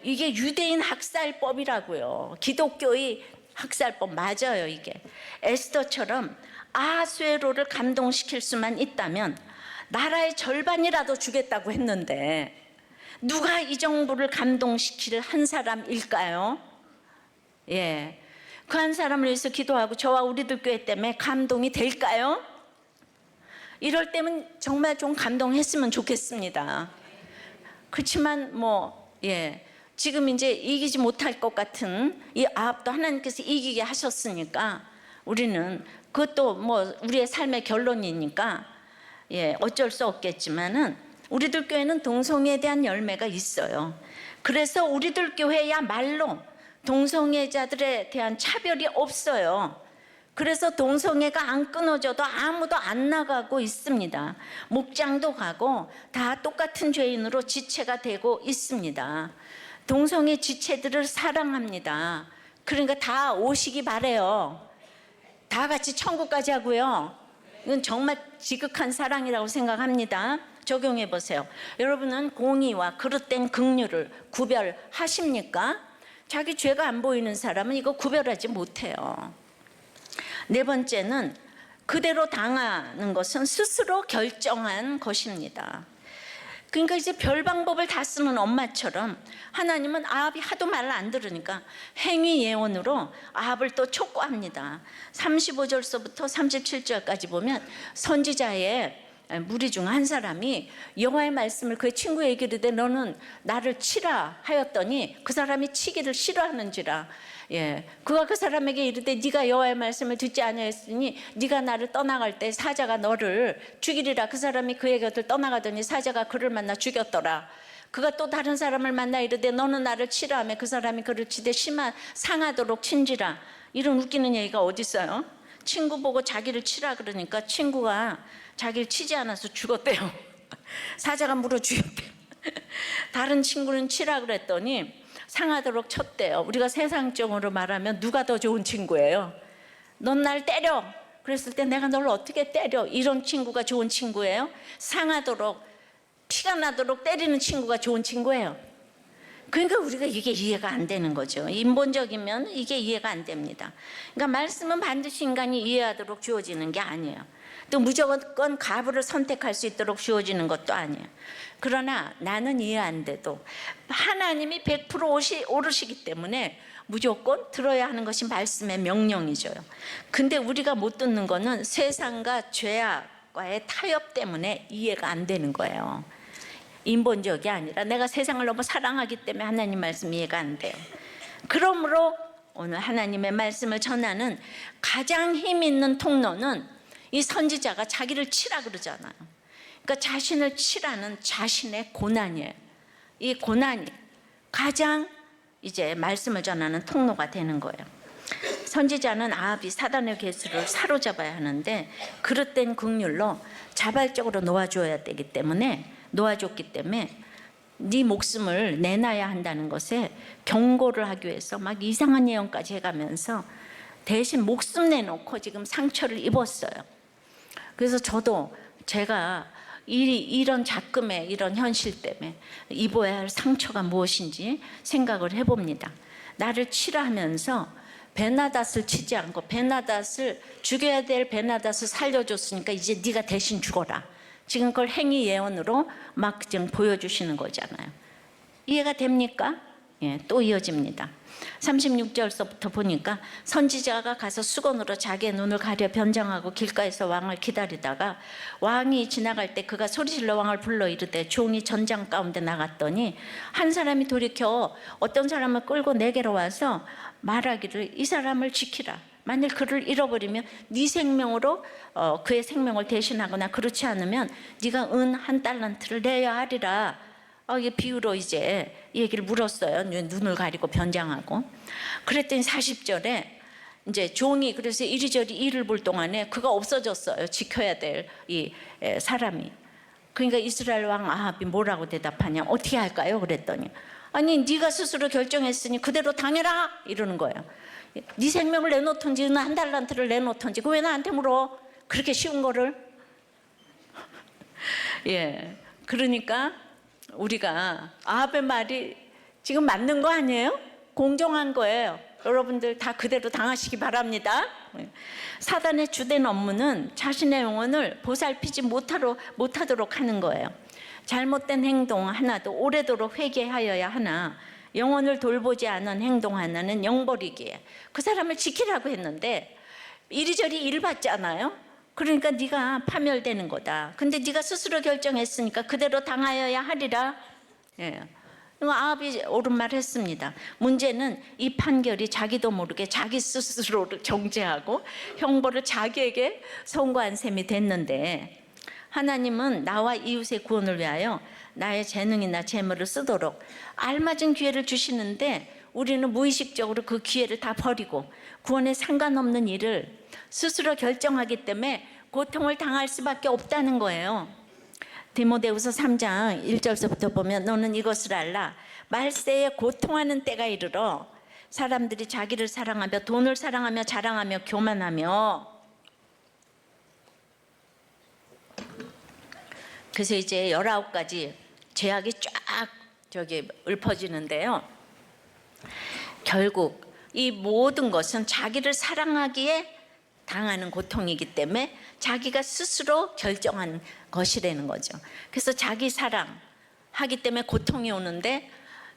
이게 유대인 학살법이라고요. 기독교의 학살법 맞아요. 이게 에스더처럼 아하수에로를 감동시킬 수만 있다면 나라의 절반이라도 주겠다고 했는데 누가 이 정부를 감동시킬 한 사람일까요? 예, 그 한 사람을 위해서 기도하고 저와 우리들 교회 때문에 감동이 될까요? 이럴 때면 정말 좀 감동했으면 좋겠습니다. 그렇지만 지금 이제 이기지 못할 것 같은 이 아합도 하나님께서 이기게 하셨으니까 우리는 그것도 우리의 삶의 결론이니까 어쩔 수 없겠지만은 우리들 교회는 동성애에 대한 열매가 있어요. 그래서 우리들 교회야말로 동성애자들에 대한 차별이 없어요. 그래서 동성애가 안 끊어져도 아무도 안 나가고 있습니다. 목장도 가고 다 똑같은 죄인으로 지체가 되고 있습니다. 동성애 지체들을 사랑합니다. 그러니까 다 오시기 바래요. 다 같이 천국까지 하고요. 이건 정말 지극한 사랑이라고 생각합니다. 적용해 보세요. 여러분은 공의와 그릇된 긍휼을 구별하십니까? 자기 죄가 안 보이는 사람은 이거 구별하지 못해요. 네 번째는 그대로 당하는 것은 스스로 결정한 것입니다. 그러니까 이제 별 방법을 다 쓰는 엄마처럼 하나님은 아합이 하도 말을 안 들으니까 행위 예언으로 아합을 또 촉구합니다. 35절서부터 37절까지 보면 선지자의 무리 중 한 사람이 여호와의 말씀을 그의 친구에게 이르되 너는 나를 치라 하였더니 그 사람이 치기를 싫어하는지라. 그가 그 사람에게 이르되 네가 여호와의 말씀을 듣지 아니하였으니 네가 나를 떠나갈 때 사자가 너를 죽이리라. 그 사람이 그의 곁을 떠나가더니 사자가 그를 만나 죽였더라. 그가 또 다른 사람을 만나 이르되 너는 나를 치라 하며 그 사람이 그를 치되 상하도록 친지라. 이런 웃기는 얘기가 어디 있어요? 친구 보고 자기를 치라 그러니까 친구가 자기를 치지 않아서 죽었대요. 사자가 물어 죽였대요. 다른 친구는 치라 그랬더니 상하도록 쳤대요. 우리가 세상적으로 말하면 누가 더 좋은 친구예요? 넌 날 때려. 그랬을 때 내가 널 어떻게 때려? 이런 친구가 좋은 친구예요? 상하도록 피가 나도록 때리는 친구가 좋은 친구예요. 그러니까 우리가 이게 이해가 안 되는 거죠. 인본적이면 이게 이해가 안 됩니다. 그러니까 말씀은 반드시 인간이 이해하도록 주어지는 게 아니에요. 또 무조건 가부를 선택할 수 있도록 주어지는 것도 아니에요. 그러나 나는 이해 안 돼도 하나님이 100% 오르시기 때문에 무조건 들어야 하는 것이 말씀의 명령이죠. 근데 우리가 못 듣는 거는 세상과 죄악과의 타협 때문에 이해가 안 되는 거예요. 인본적이 아니라 내가 세상을 너무 사랑하기 때문에 하나님 말씀이 이해가 안 돼요. 그러므로 오늘 하나님의 말씀을 전하는 가장 힘 있는 통로는 이 선지자가 자기를 치라 그러잖아요. 그러니까 자신을 치라는 자신의 고난이에요. 이 고난이 가장 이제 말씀을 전하는 통로가 되는 거예요. 선지자는 아합이 사단의 괴수를 사로잡아야 하는데 그릇된 국률로 자발적으로 놓아줘야 되기 때문에 놓아줬기 때문에 네 목숨을 내놔야 한다는 것에 경고를 하기 위해서 막 이상한 예언까지 해가면서 대신 목숨 내놓고 지금 상처를 입었어요. 그래서 저도 제가 이런 작금의 이런 현실 때문에 입어야 할 상처가 무엇인지 생각을 해봅니다. 나를 치라 하면서 베나닷을 치지 않고 베나닷을 죽여야 될 베나닷을 살려줬으니까 이제 네가 대신 죽어라. 지금 그걸 행위 예언으로 막 지금 보여주시는 거잖아요. 이해가 됩니까? 예, 또 이어집니다. 36절서부터 보니까 선지자가 가서 수건으로 자기의 눈을 가려 변장하고 길가에서 왕을 기다리다가 왕이 지나갈 때 그가 소리질러 왕을 불러 이르되 종이 전장 가운데 나갔더니 한 사람이 돌이켜 어떤 사람을 끌고 내게로 와서 말하기를 이 사람을 지키라. 만일 그를 잃어버리면 네 생명으로 그의 생명을 대신하거나 그렇지 않으면 네가 은 1달란트를 내야 하리라. 이게 비유로 이제 이 얘기를 물었어요. 눈을 가리고 변장하고. 그랬더니 40절에 이제 종이 그래서 이리저리 일을 볼 동안에 그가 없어졌어요. 지켜야 될 이 사람이. 그러니까 이스라엘 왕 아합이 뭐라고 대답하냐? 어떻게 할까요? 그랬더니 아니 네가 스스로 결정했으니 그대로 당해라 이러는 거예요. 네 생명을 내놓던지 1달란트를 내놓던지 그거 왜 나한테 물어? 그렇게 쉬운 거를. 예, 그러니까 우리가 아합의 말이 지금 맞는 거 아니에요? 공정한 거예요. 여러분들 다 그대로 당하시기 바랍니다. 사단의 주된 업무는 자신의 영혼을 보살피지 못하도록 하는 거예요. 잘못된 행동 하나도 오래도록 회개하여야 하나 영혼을 돌보지 않은 행동 하나는 영버리기에 그 사람을 지키라고 했는데 이리저리 일 받잖아요. 그러니까 네가 파멸되는 거다. 근데 네가 스스로 결정했으니까 그대로 당하여야 하리라. 예. 아합이 옳은 말 했습니다. 문제는 이 판결이 자기도 모르게 자기 스스로를 정죄하고 형벌을 자기에게 선고한 셈이 됐는데 하나님은 나와 이웃의 구원을 위하여 나의 재능이나 재물을 쓰도록 알맞은 기회를 주시는데 우리는 무의식적으로 그 기회를 다 버리고 구원에 상관없는 일을 스스로 결정하기 때문에 고통을 당할 수밖에 없다는 거예요. 디모데후서 3장 1절서부터 보면 너는 이것을 알라. 말세에 고통하는 때가 이르러 사람들이 자기를 사랑하며 돈을 사랑하며 자랑하며 교만하며 그래서 이제 19가지 죄악이 쫙 읊어지는데요. 결국 이 모든 것은 자기를 사랑하기에 당하는 고통이기 때문에 자기가 스스로 결정한 것이라는 거죠. 그래서 자기 사랑하기 때문에 고통이 오는데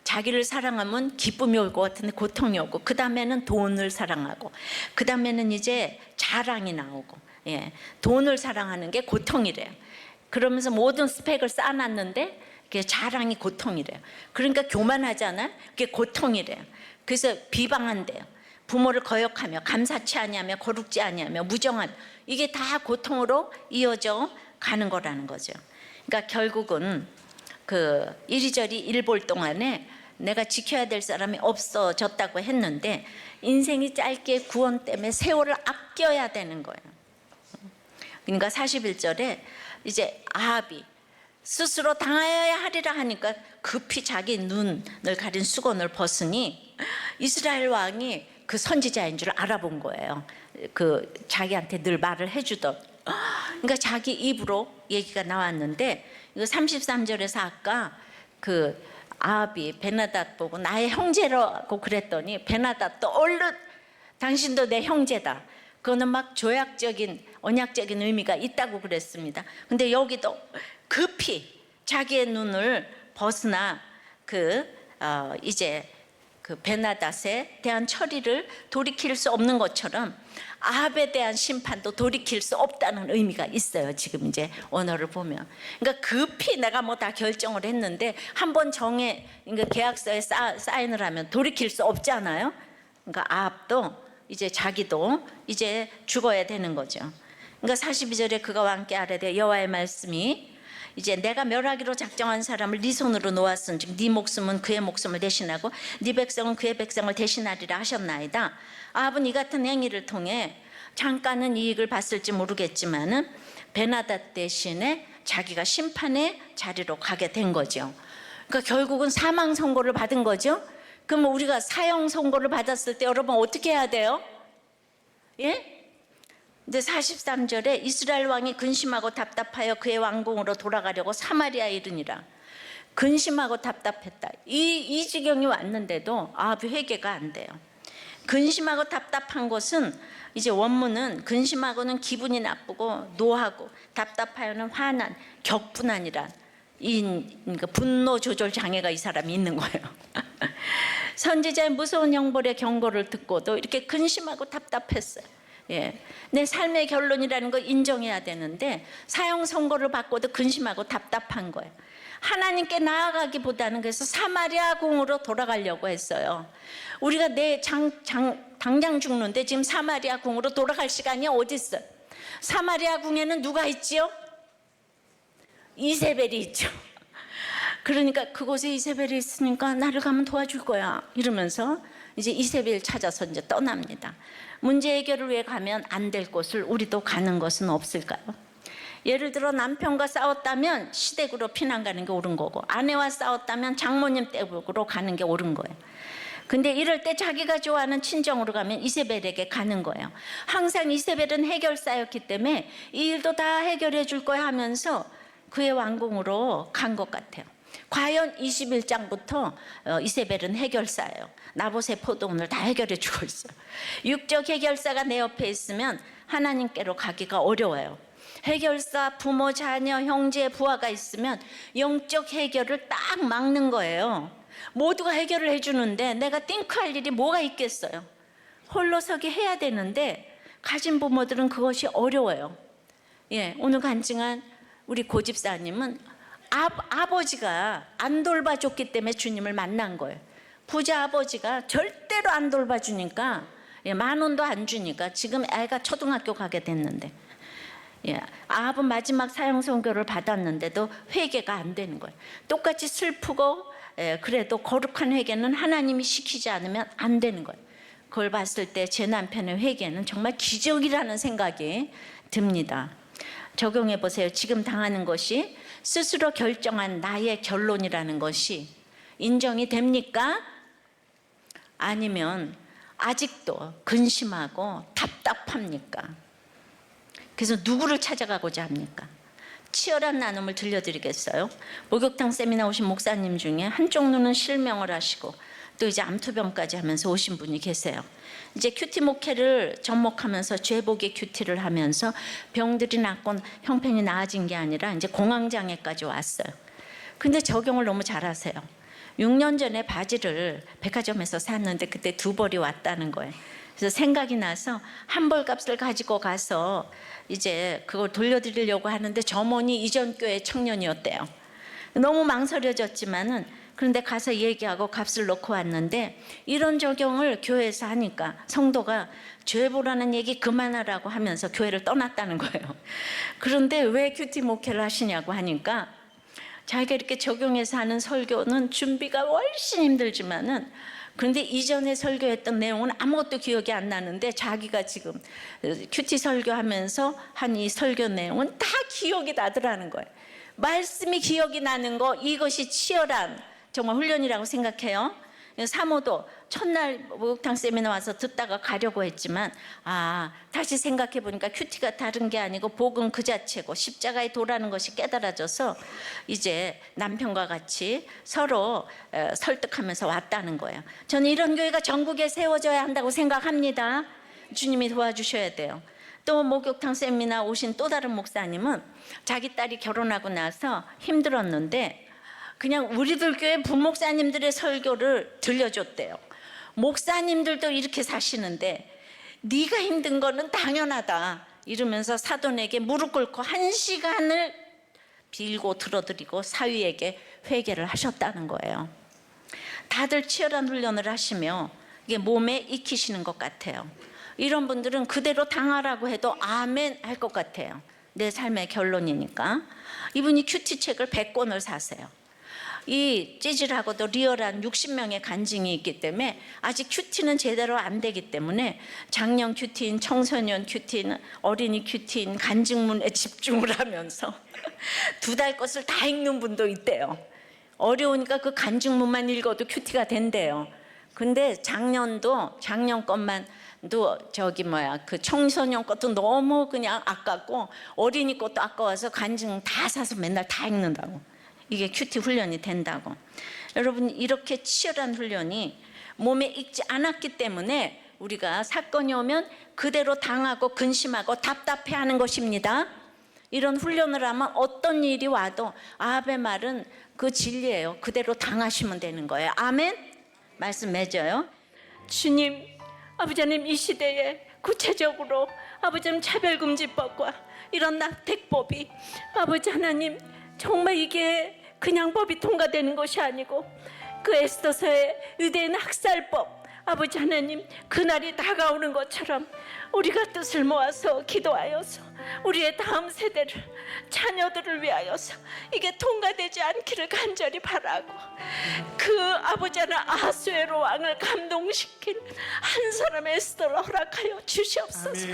자기를 사랑하면 기쁨이 올 것 같은데 고통이 오고 그 다음에는 돈을 사랑하고 그 다음에는 이제 자랑이 나오고 예, 돈을 사랑하는 게 고통이래요. 그러면서 모든 스펙을 쌓아놨는데 그게 자랑이 고통이래요. 그러니까 교만하잖아요. 그게 고통이래요. 그래서 비방한대요. 부모를 거역하며 감사치 아니하며 거룩지 아니하며 무정한 이게 다 고통으로 이어져 가는 거라는 거죠. 그러니까 결국은 그 이리저리 일 볼 동안에 내가 지켜야 될 사람이 없어졌다고 했는데 인생이 짧게 구원 때문에 세월을 아껴야 되는 거예요. 그러니까 41절에 이제 아합이 스스로 당하여야 하리라 하니까 급히 자기 눈을 가린 수건을 벗으니 이스라엘 왕이 그 선지자인 줄 알아본 거예요. 그 자기한테 늘 말을 해주던. 그러니까 자기 입으로 얘기가 나왔는데 이거 33절에서 아까 그 아합이 베나닷 보고 나의 형제라고 그랬더니 베나닷도 얼른 당신도 내 형제다. 그거는 막 조약적인 언약적인 의미가 있다고 그랬습니다. 근데 여기도 급히 자기의 눈을 벗으나 이제 그 베나닷에 대한 처리를 돌이킬 수 없는 것처럼 아합에 대한 심판도 돌이킬 수 없다는 의미가 있어요. 지금 이제 언어를 보면, 그러니까 급히 내가 뭐 다 결정을 했는데 한번 그러니까 계약서에 사인을 하면 돌이킬 수 없잖아요. 그러니까 아합도 이제 자기도 이제 죽어야 되는 거죠. 그러니까 42절에 그가 왕께 아뢰되 여호와의 말씀이 이제 내가 멸하기로 작정한 사람을 네 손으로 놓았은즉 네 목숨은 그의 목숨을 대신하고 네 백성은 그의 백성을 대신하리라 하셨나이다. 아합은 이 같은 행위를 통해 잠깐은 이익을 봤을지 모르겠지만은 베나닷 대신에 자기가 심판의 자리로 가게 된 거죠. 그러니까 결국은 사망 선고를 받은 거죠. 그럼 우리가 사형 선고를 받았을 때 여러분 어떻게 해야 돼요? 예? 이제 43절에 이스라엘 왕이 근심하고 답답하여 그의 왕궁으로 돌아가려고 사마리아에 이르니라. 근심하고 답답했다. 이 지경이 왔는데도 아합이 회개가 안 돼요. 근심하고 답답한 것은 이제 원문은 근심하고는 기분이 나쁘고 노하고 답답하여는 화난, 격분한이란 그러니까 분노 조절 장애가 이 사람이 있는 거예요. 선지자의 무서운 형벌의 경고를 듣고도 이렇게 근심하고 답답했어요. 예, 내 삶의 결론이라는 걸 인정해야 되는데 사형 선고를 받고도 근심하고 답답한 거예요. 하나님께 나아가기보다는 그래서 사마리아 궁으로 돌아가려고 했어요. 우리가 당장 죽는데 지금 사마리아 궁으로 돌아갈 시간이 어디 있어요? 사마리아 궁에는 누가 있지요? 이세벨이 있죠. 그러니까 그곳에 이세벨이 있으니까 나를 가면 도와줄 거야 이러면서 이제 이세벨 찾아서 이제 떠납니다. 문제 해결을 위해 가면 안 될 곳을 우리도 가는 것은 없을까요? 예를 들어 남편과 싸웠다면 시댁으로 피난 가는 게 옳은 거고, 아내와 싸웠다면 장모님 댁으로 가는 게 옳은 거예요. 근데 이럴 때 자기가 좋아하는 친정으로 가면 이세벨에게 가는 거예요. 항상 이세벨은 해결사였기 때문에 이 일도 다 해결해 줄 거야 하면서 그의 왕궁으로 간 것 같아요. 과연 21장부터 이세벨은 해결사예요. 나봇의 포도원을 다 해결해 주고 있어요. 육적 해결사가 내 옆에 있으면 하나님께로 가기가 어려워요. 해결사, 부모, 자녀, 형제, 부하가 있으면 영적 해결을 딱 막는 거예요. 모두가 해결을 해주는데 내가 띵크할 일이 뭐가 있겠어요. 홀로서기 해야 되는데 가진 부모들은 그것이 어려워요. 예, 오늘 간증한 우리 고집사님은 아버지가 안 돌봐줬기 때문에 주님을 만난 거예요. 부자 아버지가 절대로 안 돌봐주니까, 10,000원도 안 주니까 지금 애가 초등학교 가게 됐는데, 아합은 마지막 사형 선고를 받았는데도 회개가 안 되는 거예요. 똑같이 슬프고 그래도 거룩한 회개는 하나님이 시키지 않으면 안 되는 거예요. 그걸 봤을 때 제 남편의 회개는 정말 기적이라는 생각이 듭니다. 적용해 보세요. 지금 당하는 것이 스스로 결정한 나의 결론이라는 것이 인정이 됩니까? 아니면 아직도 근심하고 답답합니까? 그래서 누구를 찾아가고자 합니까? 치열한 나눔을 들려드리겠어요. 목욕탕 세미나 오신 목사님 중에 한쪽 눈은 실명을 하시고 또 이제 암투병까지 하면서 오신 분이 계세요. 이제 큐티 목회를 접목하면서 죄복의 큐티를 하면서 병들이 낫고 형편이 나아진 게 아니라 이제 공황장애까지 왔어요. 근데 적용을 너무 잘하세요. 6년 전에 바지를 백화점에서 샀는데 그때 2벌이 왔다는 거예요. 그래서 생각이 나서 한 벌 값을 가지고 가서 이제 그걸 돌려드리려고 하는데 점원이 이전 교회 청년이었대요. 너무 망설여졌지만은 그런데 가서 얘기하고 값을 놓고 왔는데 이런 적용을 교회에서 하니까 성도가 죄 보라는 얘기 그만하라고 하면서 교회를 떠났다는 거예요. 그런데 왜 큐티 목회를 하시냐고 하니까 자기가 이렇게 적용해서 하는 설교는 준비가 훨씬 힘들지만은 그런데 이전에 설교했던 내용은 아무것도 기억이 안 나는데 자기가 지금 큐티 설교하면서 한 이 설교 내용은 다 기억이 나더라는 거예요. 말씀이 기억이 나는 거, 이것이 치열한 정말 훈련이라고 생각해요. 사모도 첫날 목욕탕 세미나 와서 듣다가 가려고 했지만 다시 생각해 보니까 큐티가 다른 게 아니고 복음 그 자체고 십자가에 도라는 것이 깨달아져서 이제 남편과 같이 서로 설득하면서 왔다는 거예요. 저는 이런 교회가 전국에 세워져야 한다고 생각합니다. 주님이 도와주셔야 돼요. 또 목욕탕 세미나 오신 또 다른 목사님은 자기 딸이 결혼하고 나서 힘들었는데 그냥 우리들 교회 부목사님들의 설교를 들려줬대요. 목사님들도 이렇게 사시는데 네가 힘든 거는 당연하다 이러면서 사돈에게 무릎 꿇고 1시간을 빌고 들어드리고 사위에게 회개를 하셨다는 거예요. 다들 치열한 훈련을 하시며 이게 몸에 익히시는 것 같아요. 이런 분들은 그대로 당하라고 해도 아멘 할 것 같아요. 내 삶의 결론이니까. 이분이 큐티책을 100권을 사세요. 이 찌질하고도 리얼한 60명의 간증이 있기 때문에 아직 큐티는 제대로 안 되기 때문에 장년 큐티인, 청소년 큐티인, 어린이 큐티인 간증문에 집중을 하면서 2달 것을 다 읽는 분도 있대요. 어려우니까 그 간증문만 읽어도 큐티가 된대요. 근데 작년 것만도 그 청소년 것도 너무 그냥 아깝고 어린이 것도 아까워서 간증 다 사서 맨날 다 읽는다고. 이게 큐티 훈련이 된다고. 여러분, 이렇게 치열한 훈련이 몸에 익지 않았기 때문에 우리가 사건이 오면 그대로 당하고 근심하고 답답해하는 것입니다. 이런 훈련을 하면 어떤 일이 와도 아합의 말은 그 진리예요. 그대로 당하시면 되는 거예요. 아멘? 말씀 맺어요. 주님, 아버지 하나님, 이 시대에 구체적으로 아버지 하나님 차별금지법과 이런 낙태법이 아버지 하나님 정말 이게 그냥 법이 통과되는 것이 아니고 그 에스더서의 유대인 학살법, 아버지 하나님 그날이 다가오는 것처럼 우리가 뜻을 모아서 기도하여서 우리의 다음 세대를, 자녀들을 위하여서 이게 통과되지 않기를 간절히 바라고, 그 아버지 하나 아하수에로 왕을 감동시킨 한 사람의 에스더를 허락하여 주시옵소서.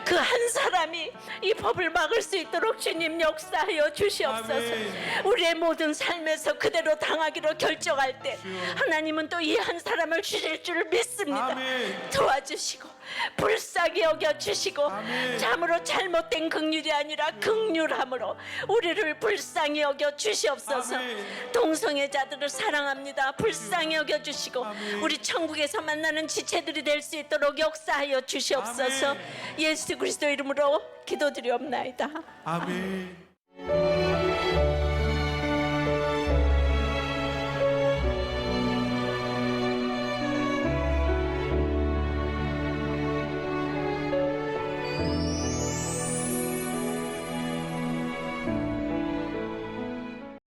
그 한 사람이 이 법을 막을 수 있도록 주님 역사하여 주시옵소서. 우리의 모든 삶에서 그대로 당하기로 결정할 때 하나님은 또 이 한 사람을 주실 줄 믿습니다. 도와주시고 불쌍히 여겨주시고 참으로 잘못된 긍휼이 아니라 긍휼함으로 우리를 불쌍히 여겨주시옵소서. 동성애자들을 사랑합니다. 불쌍히 여겨주시고 우리 천국에서 만나는 지체들이 될 수 있도록 역사하여 주시옵소서. 예수 그리스도 이름으로 기도드리옵나이다. 아멘.